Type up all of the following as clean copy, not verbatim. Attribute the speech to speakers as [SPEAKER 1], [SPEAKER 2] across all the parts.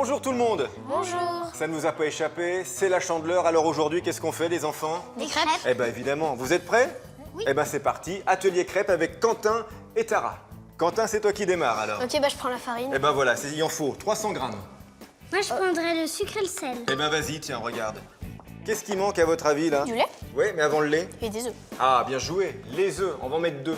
[SPEAKER 1] Bonjour tout le monde.
[SPEAKER 2] Bonjour.
[SPEAKER 1] Ça ne vous a pas échappé, c'est la Chandeleur. Alors aujourd'hui, qu'est-ce qu'on fait les enfants?
[SPEAKER 2] Des crêpes.
[SPEAKER 1] Eh bien évidemment, vous êtes prêts?
[SPEAKER 2] Oui.
[SPEAKER 1] Eh bien c'est parti, atelier crêpes avec Quentin et Tara. Quentin, c'est toi qui démarre alors.
[SPEAKER 2] Ok, bah je prends la farine.
[SPEAKER 1] Eh bien voilà, il en faut 300 grammes.
[SPEAKER 3] Moi, je prendrais le sucre et le sel.
[SPEAKER 1] Eh bien vas-y, tiens, regarde. Qu'est-ce qui manque à votre avis là?
[SPEAKER 2] Du lait
[SPEAKER 1] Oui, mais avant le lait.
[SPEAKER 2] et des œufs.
[SPEAKER 1] Ah, bien joué, les œufs, on va en mettre 2.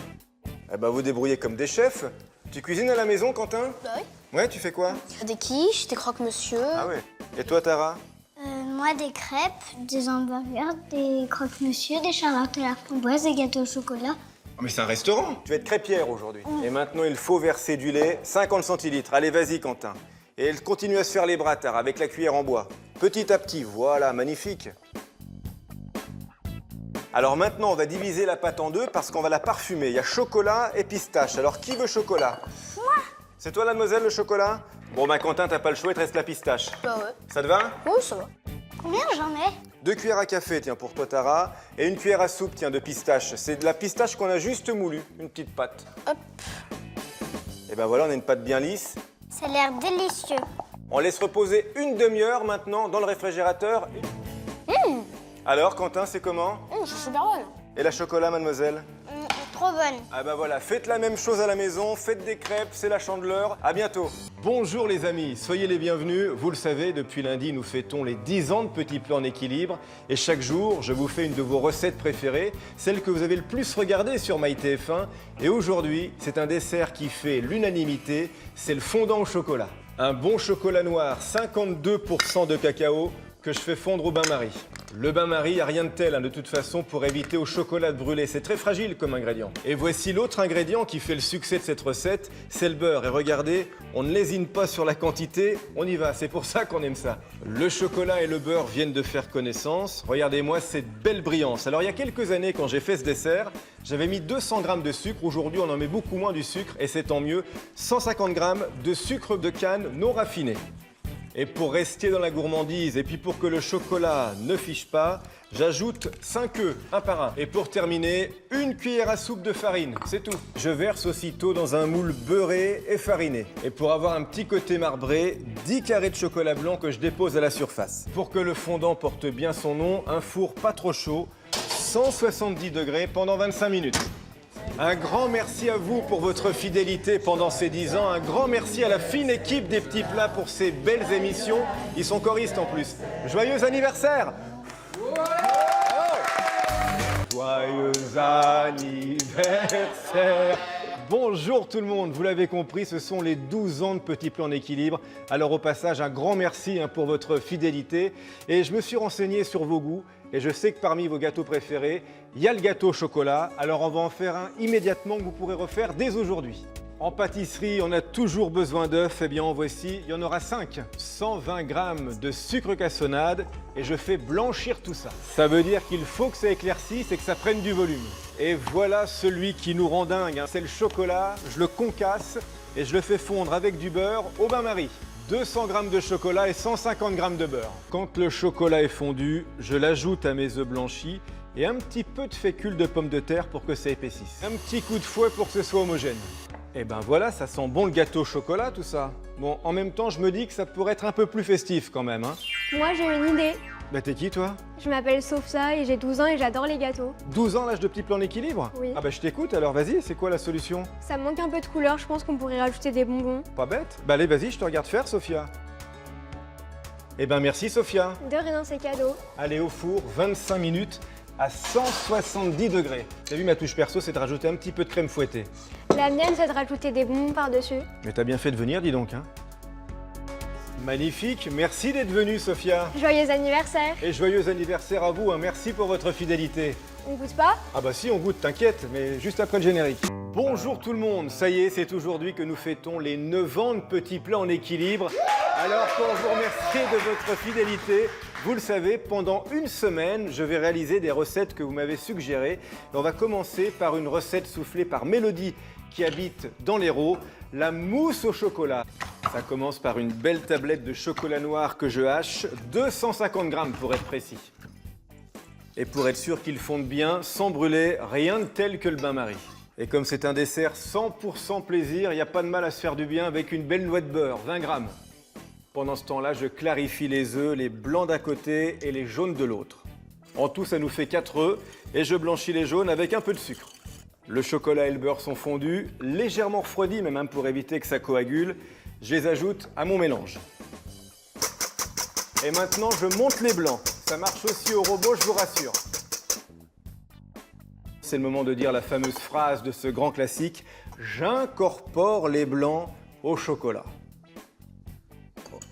[SPEAKER 1] Eh ben vous débrouillez comme des chefs. Tu cuisines à la maison, Quentin?
[SPEAKER 2] Bah oui.
[SPEAKER 1] Ouais, tu fais quoi?
[SPEAKER 2] Des quiches, des croque-monsieur.
[SPEAKER 1] Ah ouais. Et toi, Tara?
[SPEAKER 3] Moi, des crêpes, des hamburgers, des croque-monsieur, des charlottes à la framboise, des gâteaux au chocolat.
[SPEAKER 1] Oh, mais c'est un restaurant. Tu vas être crêpière aujourd'hui. Et maintenant, il faut verser du lait, 50 centilitres. Allez, vas-y, Quentin. Et elle continue à se faire les bras, Tara, avec la cuillère en bois. Petit à petit, voilà, magnifique. Alors maintenant, on va diviser la pâte en 2 parce qu'on va la parfumer. Il y a chocolat et pistache. Alors, qui veut chocolat? Moi. C'est toi, mademoiselle, le chocolat? Bon, ben Quentin, t'as pas le choix, il te reste la pistache.
[SPEAKER 2] Bah ouais.
[SPEAKER 1] Ça te va?
[SPEAKER 2] Oui, ça va.
[SPEAKER 3] Combien j'en ai?
[SPEAKER 1] 2 cuillères à café, tiens, pour toi, Tara. Et 1 cuillère à soupe, tiens, de pistache. C'est de la pistache qu'on a juste moulue, une petite pâte.
[SPEAKER 2] Hop.
[SPEAKER 1] Et ben voilà, on a une pâte bien lisse.
[SPEAKER 3] Ça a l'air délicieux.
[SPEAKER 1] On laisse reposer une demi-heure maintenant dans le réfrigérateur. Alors, Quentin, c'est comment?
[SPEAKER 2] C'est super bon.
[SPEAKER 1] Et la chocolat, mademoiselle?
[SPEAKER 3] Trop bonne.
[SPEAKER 1] Ah bah voilà, faites la même chose à la maison, faites des crêpes, c'est la Chandeleur. À bientôt. Bonjour les amis, soyez les bienvenus. Vous le savez, depuis lundi, nous fêtons les 10 ans de Petits Plats en équilibre. Et chaque jour, je vous fais une de vos recettes préférées, celle que vous avez le plus regardée sur MyTF1. Et aujourd'hui, c'est un dessert qui fait l'unanimité, c'est le fondant au chocolat. Un bon chocolat noir, 52% de cacao, que je fais fondre au bain-marie. Le bain-marie, il n'y a rien de tel de toute façon pour éviter au chocolat de brûler. C'est très fragile comme ingrédient. Et voici l'autre ingrédient qui fait le succès de cette recette, c'est le beurre. Et regardez, on ne lésine pas sur la quantité, on y va, c'est pour ça qu'on aime ça. Le chocolat et le beurre viennent de faire connaissance. Regardez-moi cette belle brillance. Alors il y a quelques années, quand j'ai fait ce dessert, j'avais mis 200 grammes de sucre. Aujourd'hui, on en met beaucoup moins du sucre et c'est tant mieux. 150 grammes de sucre de canne non raffiné. Et pour rester dans la gourmandise et puis pour que le chocolat ne fiche pas, j'ajoute 5 œufs, un par un. Et pour terminer, 1 cuillère à soupe de farine, c'est tout. Je verse aussitôt dans un moule beurré et fariné. Et pour avoir un petit côté marbré, 10 carrés de chocolat blanc que je dépose à la surface. Pour que le fondant porte bien son nom, un four pas trop chaud, 170 degrés pendant 25 minutes. Un grand merci à vous pour votre fidélité pendant ces 10 ans. Un grand merci à la fine équipe des Petits Plats pour ces belles émissions. Ils sont choristes en plus. Joyeux anniversaire! Joyeux anniversaire! Bonjour tout le monde, vous l'avez compris, ce sont les 12 ans de Petits Plats en équilibre. Alors au passage, un grand merci pour votre fidélité. Et je me suis renseigné sur vos goûts et je sais que parmi vos gâteaux préférés, il y a le gâteau au chocolat. Alors on va en faire un immédiatement que vous pourrez refaire dès aujourd'hui. En pâtisserie, on a toujours besoin d'œufs. Eh bien en voici, il y en aura 5. 120 grammes de sucre cassonade et je fais blanchir tout ça. Ça veut dire qu'il faut que ça éclaircisse et que ça prenne du volume. Et voilà celui qui nous rend dingue, c'est le chocolat. Je le concasse et je le fais fondre avec du beurre au bain-marie. 200 grammes de chocolat et 150 grammes de beurre. Quand le chocolat est fondu, je l'ajoute à mes œufs blanchis et un petit peu de fécule de pomme de terre pour que ça épaississe. Un petit coup de fouet pour que ce soit homogène. Et ben voilà, ça sent bon le gâteau au chocolat tout ça. Bon, en même temps, je me dis que ça pourrait être un peu plus festif quand même.
[SPEAKER 4] Moi j'ai une idée.
[SPEAKER 1] Bah t'es qui toi?
[SPEAKER 4] Je m'appelle Sofia et j'ai 12 ans et j'adore les gâteaux.
[SPEAKER 1] 12 ans, l'âge de Petit Plan en équilibre?
[SPEAKER 4] Oui.
[SPEAKER 1] Ah bah je t'écoute, alors vas-y, c'est quoi la solution?
[SPEAKER 4] Ça me manque un peu de couleur, je pense qu'on pourrait rajouter des bonbons.
[SPEAKER 1] Pas bête? Bah allez, vas-y, je te regarde faire, Sophia. Eh ben merci, Sophia.
[SPEAKER 4] De rien, c'est cadeau.
[SPEAKER 1] Allez au four, 25 minutes à 170 degrés. T'as vu, ma touche perso, c'est de rajouter un petit peu de crème fouettée.
[SPEAKER 4] La mienne, c'est de rajouter des bonbons par-dessus.
[SPEAKER 1] Mais t'as bien fait de venir, dis donc, hein. Magnifique, merci d'être venue, Sophia.
[SPEAKER 4] Joyeux anniversaire.
[SPEAKER 1] Et joyeux anniversaire à vous, merci pour votre fidélité.
[SPEAKER 4] On goûte pas?
[SPEAKER 1] Ah bah si, on goûte, t'inquiète, mais juste après le générique. Bonjour tout le monde, ça y est, c'est aujourd'hui que nous fêtons les 9 ans de Petits Plats en équilibre. Alors pour vous remercier de votre fidélité, vous le savez, pendant une semaine, je vais réaliser des recettes que vous m'avez suggérées. Et on va commencer par une recette soufflée par Mélodie qui habite dans l'Hérault, la mousse au chocolat. Ça commence par une belle tablette de chocolat noir que je hache, 250 grammes pour être précis. Et pour être sûr qu'il fonde bien, sans brûler, rien de tel que le bain-marie. Et comme c'est un dessert 100% plaisir, il n'y a pas de mal à se faire du bien avec une belle noix de beurre, 20 grammes. Pendant ce temps-là, je clarifie les œufs, les blancs d'un côté et les jaunes de l'autre. En tout, ça nous fait 4 œufs et je blanchis les jaunes avec un peu de sucre. Le chocolat et le beurre sont fondus, légèrement refroidis, mais même pour éviter que ça coagule. Je les ajoute à mon mélange. Et maintenant, je monte les blancs. Ça marche aussi au robot, je vous rassure. C'est le moment de dire la fameuse phrase de ce grand classique « J'incorpore les blancs au chocolat ».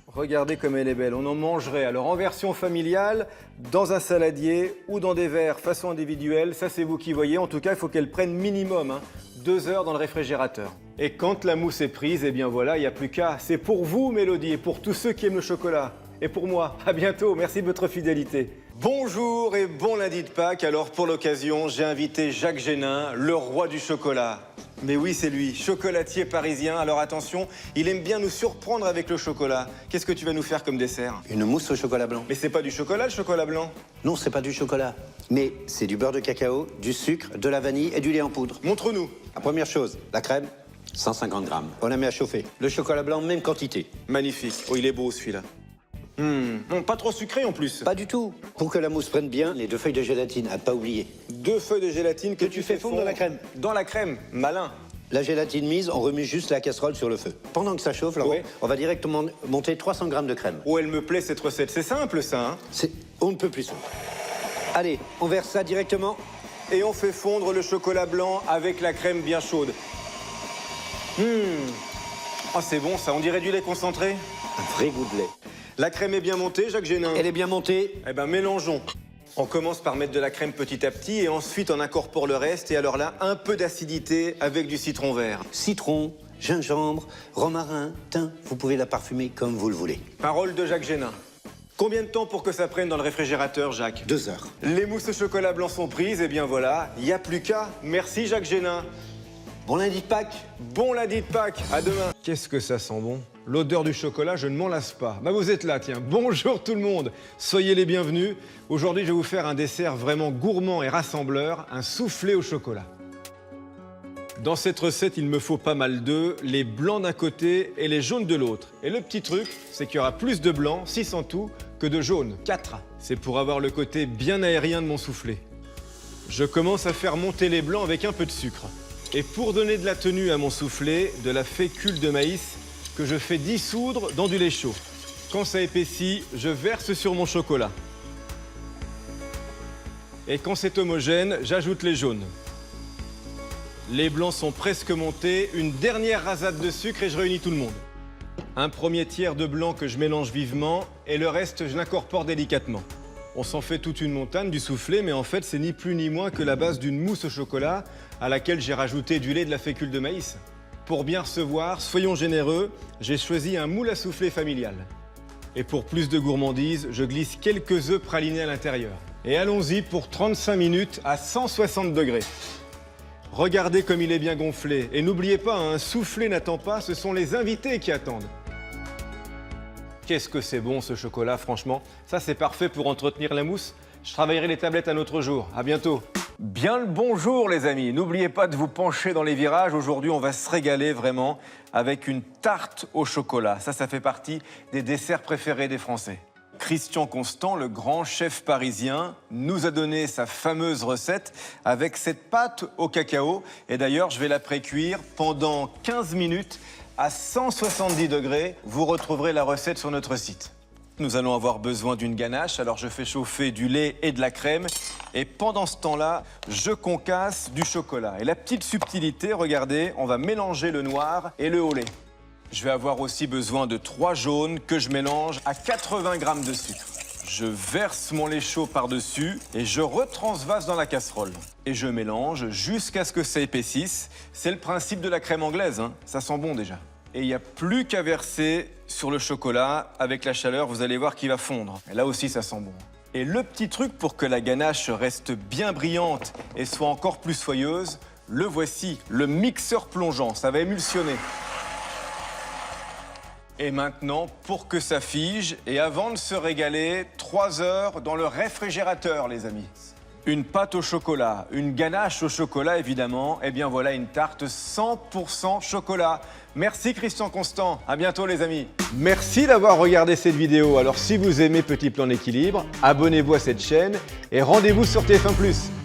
[SPEAKER 1] Regardez comme elle est belle, on en mangerait. Alors en version familiale, dans un saladier ou dans des verres façon individuelle, ça c'est vous qui voyez. En tout cas, il faut qu'elle prenne minimum 2 heures dans le réfrigérateur. Et quand la mousse est prise, eh bien voilà, il n'y a plus qu'à. C'est pour vous, Mélodie, et pour tous ceux qui aiment le chocolat. Et pour moi, à bientôt, merci de votre fidélité. Bonjour et bon lundi de Pâques. Alors pour l'occasion, j'ai invité Jacques Génin, le roi du chocolat. Mais oui, c'est lui, chocolatier parisien. Alors attention, il aime bien nous surprendre avec le chocolat. Qu'est-ce que tu vas nous faire comme dessert?
[SPEAKER 5] Une mousse au chocolat blanc.
[SPEAKER 1] Mais c'est pas du chocolat, le chocolat blanc?
[SPEAKER 5] Non, c'est pas du chocolat. Mais c'est du beurre de cacao, du sucre, de la vanille et du lait en poudre.
[SPEAKER 1] Montre-nous.
[SPEAKER 5] La première chose, la crème, 150 grammes. On la met à chauffer. Le chocolat blanc, même quantité.
[SPEAKER 1] Magnifique. Oh, il est beau celui-là. Pas trop sucré en plus.
[SPEAKER 5] Pas du tout. Pour que la mousse prenne bien, les 2 feuilles de gélatine, à pas oublier.
[SPEAKER 1] 2 feuilles de gélatine que tu fais fondre
[SPEAKER 5] dans la crème.
[SPEAKER 1] Dans la crème, malin.
[SPEAKER 5] La gélatine mise, on remet juste la casserole sur le feu. Pendant que ça chauffe, là,
[SPEAKER 1] Ouais.
[SPEAKER 5] on va directement monter 300 grammes de crème.
[SPEAKER 1] Oh, elle me plaît cette recette. C'est simple ça, hein?
[SPEAKER 5] On ne peut plus simple. Allez, on verse ça directement.
[SPEAKER 1] Et on fait fondre le chocolat blanc avec la crème bien chaude. Oh, c'est bon ça, on dirait du lait concentré.
[SPEAKER 5] Un vrai goût de lait.
[SPEAKER 1] La crème est bien montée, Jacques Génin?
[SPEAKER 5] Elle est bien montée.
[SPEAKER 1] Eh ben, mélangeons. On commence par mettre de la crème petit à petit et ensuite on incorpore le reste. Et alors là, un peu d'acidité avec du citron vert.
[SPEAKER 5] Citron, gingembre, romarin, thym. Vous pouvez la parfumer comme vous le voulez.
[SPEAKER 1] Parole de Jacques Génin. Combien de temps pour que ça prenne dans le réfrigérateur, Jacques?
[SPEAKER 5] 2 heures.
[SPEAKER 1] Les mousses au chocolat blanc sont prises, et bien voilà, il n'y a plus qu'à. Merci Jacques Génin.
[SPEAKER 5] Bon lundi de Pâques.
[SPEAKER 1] Bon lundi de Pâques, à demain. Qu'est-ce que ça sent bon? L'odeur du chocolat, je ne m'en lasse pas. Bah vous êtes là, tiens. Bonjour tout le monde. Soyez les bienvenus. Aujourd'hui, je vais vous faire un dessert vraiment gourmand et rassembleur, un soufflé au chocolat. Dans cette recette, il me faut pas mal d'œufs, les blancs d'un côté et les jaunes de l'autre. Et le petit truc, c'est qu'il y aura plus de blancs, 6 en tout, que de jaunes, 4. C'est pour avoir le côté bien aérien de mon soufflé. Je commence à faire monter les blancs avec un peu de sucre. Et pour donner de la tenue à mon soufflé, de la fécule de maïs que je fais dissoudre dans du lait chaud. Quand ça épaissit, je verse sur mon chocolat. Et quand c'est homogène, j'ajoute les jaunes. Les blancs sont presque montés, une dernière rasade de sucre et je réunis tout le monde. Un premier tiers de blanc que je mélange vivement et le reste, je l'incorpore délicatement. On s'en fait toute une montagne du soufflé, mais en fait, c'est ni plus ni moins que la base d'une mousse au chocolat à laquelle j'ai rajouté du lait de la fécule de maïs. Pour bien recevoir, soyons généreux, j'ai choisi un moule à souffler familial. Et pour plus de gourmandise, je glisse quelques œufs pralinés à l'intérieur. Et allons-y pour 35 minutes à 160 degrés. Regardez comme il est bien gonflé. Et n'oubliez pas, un soufflé n'attend pas, ce sont les invités qui attendent. Qu'est-ce que c'est bon ce chocolat, franchement. Ça, c'est parfait pour entretenir la mousse. Je travaillerai les tablettes un autre jour. À bientôt. Bien le bonjour, les amis. N'oubliez pas de vous pencher dans les virages. Aujourd'hui, on va se régaler vraiment avec une tarte au chocolat. Ça fait partie des desserts préférés des Français. Christian Constant, le grand chef parisien, nous a donné sa fameuse recette avec cette pâte au cacao. Et d'ailleurs, je vais la précuire pendant 15 minutes à 170 degrés. Vous retrouverez la recette sur notre site. Nous allons avoir besoin d'une ganache, alors je fais chauffer du lait et de la crème. Et pendant ce temps-là, je concasse du chocolat. Et la petite subtilité, regardez, on va mélanger le noir et le haut lait. Je vais avoir aussi besoin de 3 jaunes que je mélange à 80 grammes de sucre. Je verse mon lait chaud par-dessus et je retransvase dans la casserole. Et je mélange jusqu'à ce que ça épaississe. C'est le principe de la crème anglaise, hein. Ça sent bon déjà. Et il n'y a plus qu'à verser sur le chocolat. Avec la chaleur, vous allez voir qu'il va fondre. Et là aussi, ça sent bon. Et le petit truc pour que la ganache reste bien brillante et soit encore plus soyeuse, le voici, le mixeur plongeant. Ça va émulsionner. Et maintenant, pour que ça fige, et avant de se régaler, 3 heures dans le réfrigérateur, les amis. Une pâte au chocolat, une ganache au chocolat évidemment. Et bien voilà une tarte 100% chocolat. Merci Christian Constant, à bientôt les amis. Merci d'avoir regardé cette vidéo. Alors si vous aimez Petit Plan d'Équilibre, abonnez-vous à cette chaîne et rendez-vous sur TF1+.